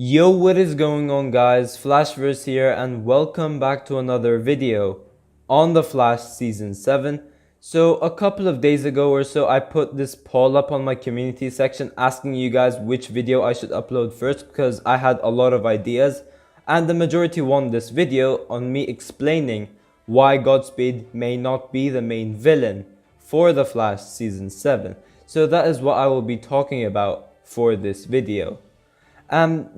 Yo, what is going on, guys? Flashverse here, and welcome back to another video on The Flash Season 7. So a couple of days ago or so, I put this poll up on my community section asking you guys which video I should upload first because I had a lot of ideas, and the majority won this video on me explaining why Godspeed may not be the main villain for The Flash Season 7. So that is what I will be talking about for this video.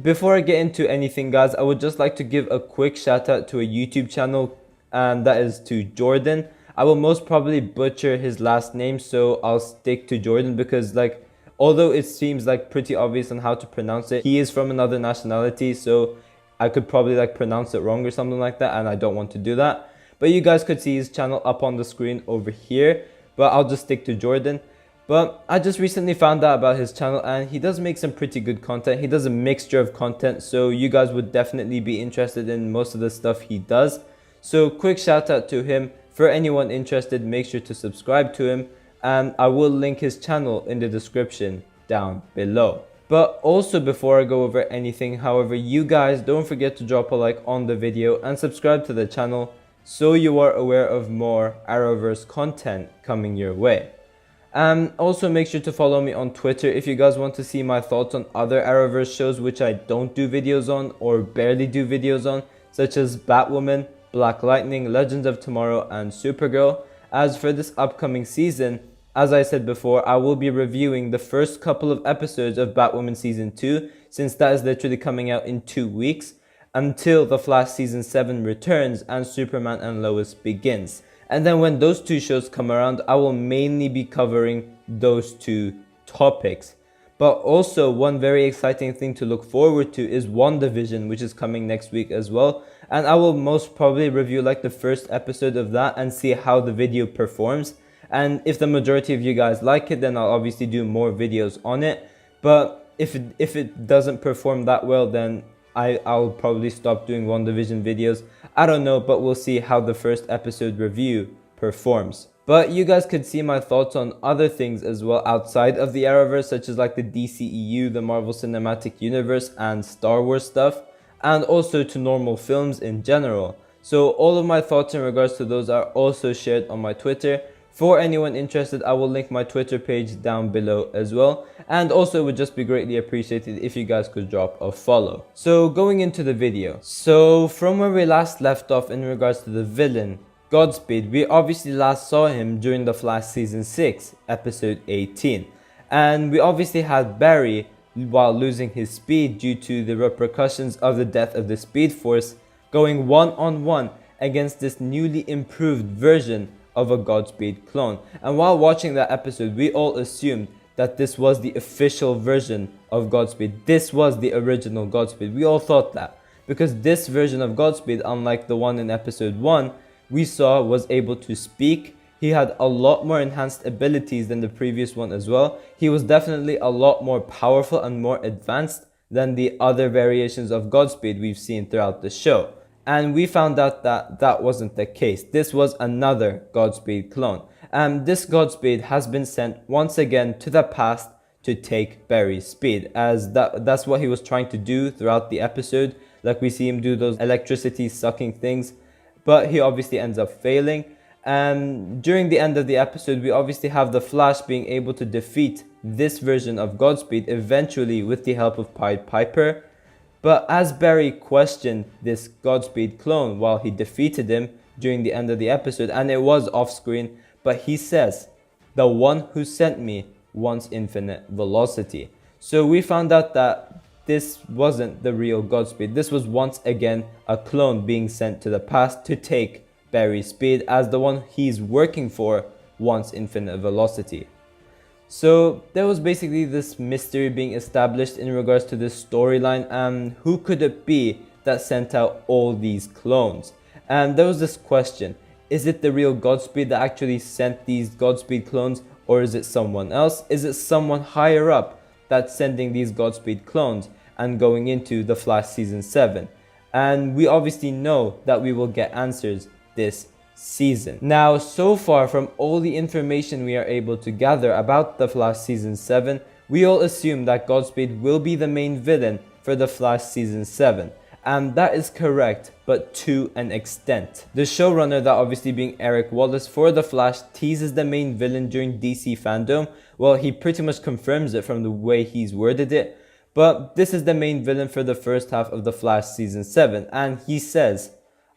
Before I get into anything, guys, I would just like to give a quick shout out to a YouTube channel, and that is to Jordan. I will most probably butcher his last name, so I'll stick to Jordan because, although it seems pretty obvious on how to pronounce it, he is from another nationality, so I could probably pronounce it wrong or something like that, and I don't want to do that. But you guys could see his channel up on the screen over here, but I'll just stick to Jordan. But I just recently found out about his channel, and he does make some pretty good content. He does a mixture of content, so you guys would definitely be interested in most of the stuff he does. So quick shout out to him. For anyone interested, make sure to subscribe to him, and I will link his channel in the description down below. But also, before I go over anything, however, you guys don't forget to drop a like on the video and subscribe to the channel so you are aware of more Arrowverse content coming your way. Also make sure to follow me on Twitter if you guys want to see my thoughts on other Arrowverse shows which I don't do videos on or barely do videos on, such as Batwoman, Black Lightning, Legends of Tomorrow, and Supergirl. As for this upcoming season, as I said before, I will be reviewing the first couple of episodes of Batwoman Season 2, since that is literally coming out in 2 weeks, until The Flash Season 7 returns and Superman and Lois begins. And then when those two shows come around, I will mainly be covering those two topics. But also, one very exciting thing to look forward to is WandaVision, which is coming next week as well. And I will most probably review the first episode of that and see how the video performs. And if the majority of you guys like it, then I'll obviously do more videos on it. But if it doesn't perform that well, then I'll probably stop doing WandaVision videos. I don't know, but we'll see how the first episode review performs. But you guys could see my thoughts on other things as well outside of the Arrowverse, such as the DCEU, the Marvel Cinematic Universe, and Star Wars stuff, and also to normal films in general. So all of my thoughts in regards to those are also shared on my Twitter. For anyone interested, I will link my Twitter page down below as well. And also, it would just be greatly appreciated if you guys could drop a follow. So going into the video. So from where we last left off in regards to the villain, Godspeed, we obviously last saw him during The Flash Season 6, episode 18. And we obviously had Barry, while losing his speed due to the repercussions of the death of the Speed Force, going one-on-one against this newly improved version of a Godspeed clone. And while watching that episode, we all assumed that this was the official version of Godspeed. This was the original Godspeed. We all thought that, because this version of Godspeed, unlike the one in episode 1 we saw, was able to speak. He had a lot more enhanced abilities than the previous one as well. He was definitely a lot more powerful and more advanced than the other variations of Godspeed we've seen throughout the show. And we found out that that wasn't the case. This was another Godspeed clone. And this Godspeed has been sent once again to the past to take Barry's speed, as that's what he was trying to do throughout the episode. We see him do those electricity sucking things, but he obviously ends up failing. And during the end of the episode, we obviously have the Flash being able to defeat this version of Godspeed eventually with the help of Pied Piper. But as Barry questioned this Godspeed clone while he defeated him during the end of the episode, and it was off screen, but he says, "The one who sent me wants infinite velocity." So we found out that this wasn't the real Godspeed. This was once again a clone being sent to the past to take Barry's speed, as the one he's working for wants infinite velocity. So there was basically this mystery being established in regards to this storyline, and who could it be that sent out all these clones? And there was this question, is it the real Godspeed that actually sent these Godspeed clones, or is it someone else? Is it someone higher up that's sending these Godspeed clones and going into The Flash Season 7? And we obviously know that we will get answers this season. Now, so far from all the information we are able to gather about The Flash Season 7, we all assume that Godspeed will be the main villain for for The Flash Season 7. And that is correct, but to an extent. The showrunner, that obviously being Eric Wallace for The Flash, teases the main villain during DC Fandome. Well, he pretty much confirms it from the way he's worded it. But this is the main villain for the first half of The Flash Season 7. And he says,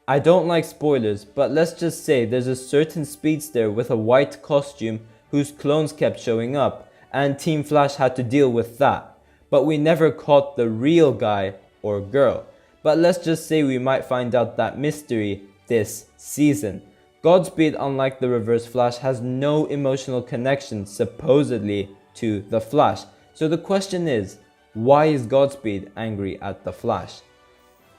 "I don't like spoilers, but let's just say there's a certain speedster with a white costume whose clones kept showing up, and Team Flash had to deal with that. But we never caught the real guy or girl. But let's just say we might find out that mystery this season." Godspeed, unlike the Reverse Flash, has no emotional connection, supposedly, to the Flash. So the question is, why is Godspeed angry at the Flash?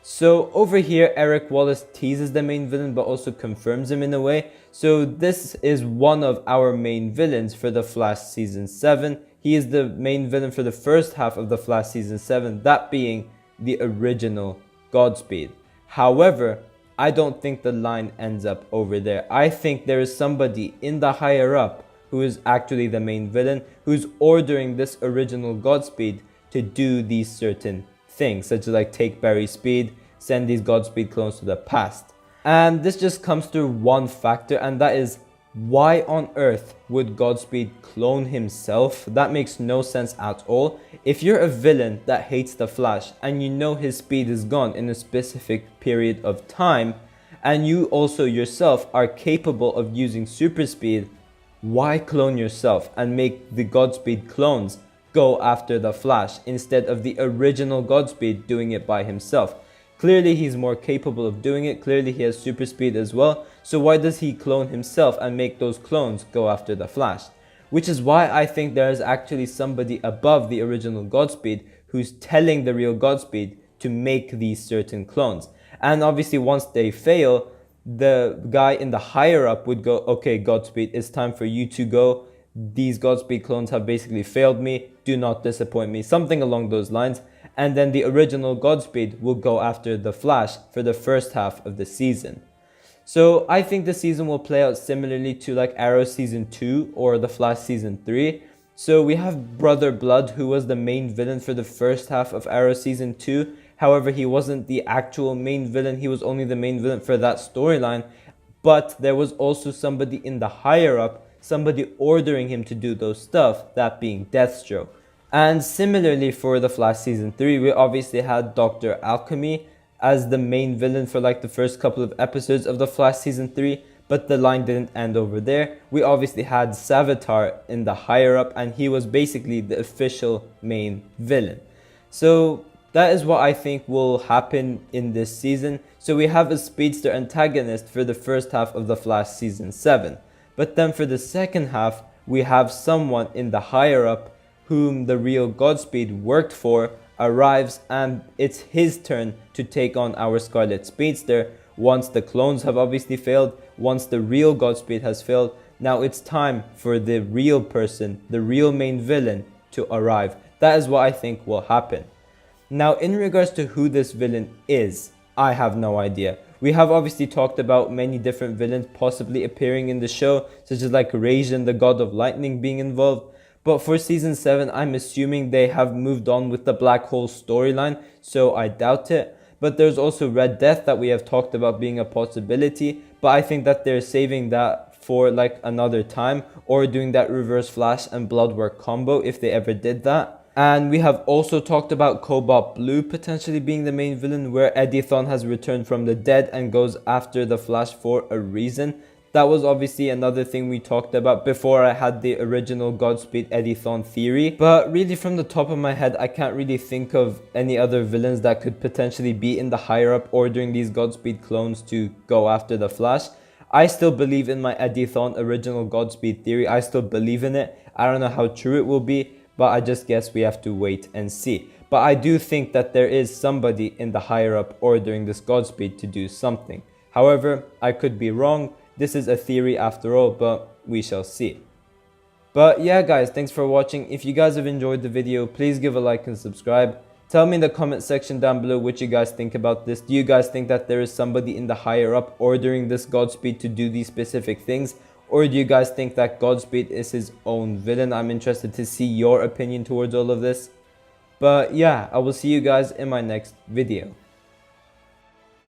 So over here, Eric Wallace teases the main villain but also confirms him in a way. So this is one of our main villains for The Flash Season 7. He is the main villain for the first half of The Flash Season 7, that being the original Godspeed. However, I don't think the line ends up over there. I think there is somebody in the higher up who is actually the main villain, who's ordering this original Godspeed to do these certain things, such as like take Barry's speed, send these Godspeed clones to the past. And this just comes through one factor, and that is, why on earth would Godspeed clone himself? That makes no sense at all. If you're a villain that hates the Flash and you know his speed is gone in a specific period of time, and you also yourself are capable of using super speed, why clone yourself and make the Godspeed clones go after the Flash instead of the original Godspeed doing it by himself? Clearly he's more capable of doing it, clearly he has super speed as well, so why does he clone himself and make those clones go after the Flash? Which is why I think there is actually somebody above the original Godspeed who's telling the real Godspeed to make these certain clones. And obviously once they fail, the guy in the higher up would go, "Okay, Godspeed, it's time for you to go. These Godspeed clones have basically failed me. Do not disappoint me." Something along those lines. And then the original Godspeed will go after the Flash for the first half of the season. So I think the season will play out similarly to like Arrow Season 2 or The Flash Season 3. So we have Brother Blood, who was the main villain for the first half of Arrow Season 2. However, he wasn't the actual main villain. He was only the main villain for that storyline. But there was also somebody in the higher up, somebody ordering him to do those stuff, that being Deathstroke. And similarly for The Flash Season 3, we obviously had Dr. Alchemy as the main villain for like the first couple of episodes of The Flash Season 3, but the line didn't end over there. We obviously had Savitar in the higher up, and he was basically the official main villain. So that is what I think will happen in this season. So we have a speedster antagonist for the first half of The Flash Season 7. But then for the second half, we have someone in the higher up whom the real Godspeed worked for arrives, and it's his turn to take on our Scarlet Speedster. Once the clones have obviously failed, once the real Godspeed has failed, now it's time for the real person, the real main villain, to arrive. That is what I think will happen. Now in regards to who this villain is, I have no idea. We have obviously talked about many different villains possibly appearing in the show, such as like Raijin, the God of Lightning, being involved. But for Season 7, I'm assuming they have moved on with the Blackhole storyline, so I doubt it. But there's also Red Death that we have talked about being a possibility, but I think that they're saving that for like another time, or doing that Reverse Flash and Bloodwork combo if they ever did that. And we have also talked about Cobalt Blue potentially being the main villain, where Edithon has returned from the dead and goes after the Flash for a reason. That was obviously another thing we talked about before I had the original Godspeed Edithon theory. But really from the top of my head, I can't really think of any other villains that could potentially be in the higher up ordering these Godspeed clones to go after the Flash. I still believe in my Edithon original Godspeed theory. I still believe in it. I don't know how true it will be, but I just guess we have to wait and see. But I do think that there is somebody in the higher up ordering this Godspeed to do something. However, I could be wrong. This is a theory after all, but we shall see. But yeah guys, thanks for watching. If you guys have enjoyed the video, please give a like and subscribe. Tell me in the comment section down below what you guys think about this. Do you guys think that there is somebody in the higher up ordering this Godspeed to do these specific things? Or do you guys think that Godspeed is his own villain? I'm interested to see your opinion towards all of this. But yeah, I will see you guys in my next video.